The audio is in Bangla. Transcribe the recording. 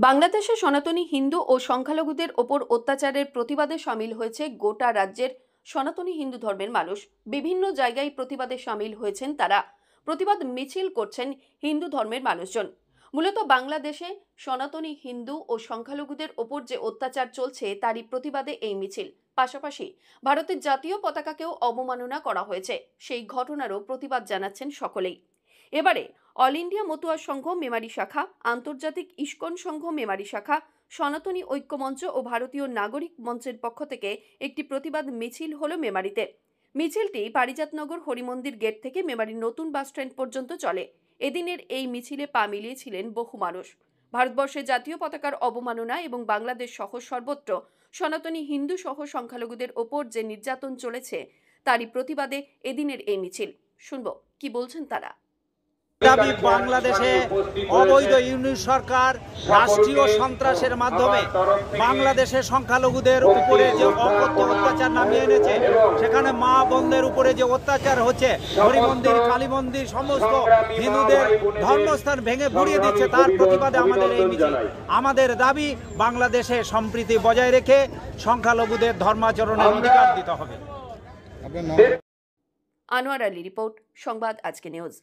বাংলাদেশে সনাতনী হিন্দু ও সংখ্যালঘুদের ওপর অত্যাচারের প্রতিবাদে সামিল হয়েছে গোটা রাজ্যের সনাতনী হিন্দু ধর্মের মানুষ। বিভিন্ন জায়গায় প্রতিবাদে সামিল হয়েছেন তারা। প্রতিবাদ মিছিল করছেন হিন্দু ধর্মের মানুষজন। মূলত বাংলাদেশে সনাতনী হিন্দু ও সংখ্যালঘুদের ওপর যে অত্যাচার চলছে তারই প্রতিবাদে এই মিছিল। পাশাপাশি ভারতের জাতীয় পতাকাকেও অবমাননা করা হয়েছে। সেই ঘটনারও প্রতিবাদ জানাচ্ছেন সকলেই। এবারে অল ইন্ডিয়া মতুয়া সংঘ মেমারি শাখা, আন্তর্জাতিক ইস্কন সংঘ মেমারি শাখা, সনাতনী ঐক্য মঞ্চ ও ভারতীয় নাগরিক মঞ্চের পক্ষ থেকে একটি প্রতিবাদ মিছিল হলো মেমারিতে। মিছিলটি পারিজাতনগর হরিমন্দির গেট থেকে মেমারির নতুন বাসস্ট্যান্ড পর্যন্ত চলে। এদিনের এই মিছিলে পা মিলিয়েছিলেন বহু মানুষ। ভারতবর্ষের জাতীয় পতাকার অবমাননা এবং বাংলাদেশ সহ সর্বত্র সনাতনী হিন্দু সহ সংখ্যালঘুদের ওপর যে নির্যাতন চলেছে তারই প্রতিবাদে এদিনের এই মিছিল। শুনব কি বলছেন তারা। দাবি বাংলাদেশে অবৈধ ইউনিট সরকার রাষ্ট্রীয় সন্ত্রাসের মাধ্যমে বাংলাদেশের সংখ্যালঘুদের উপরে যে অকথ্য অত্যাচার নামিয়ে এনেছে, সেখানে মা বোনদের উপরে যে অত্যাচার হচ্ছে, হরিমন্দির কালী মন্দির সমস্ত হিন্দুদের ধর্মস্থান ভেঙে গুড়িয়ে দিচ্ছে, তার প্রতিবাদে আমাদের এই মিছিল। আমাদের দাবি বাংলাদেশে সম্প্রীতি বজায় রেখে সংখ্যালঘুদের ধর্মাচরণের অধিকার দিতে হবে। আনোয়ার আলী রিপোর্ট, সংবাদ আজকে নিউজ।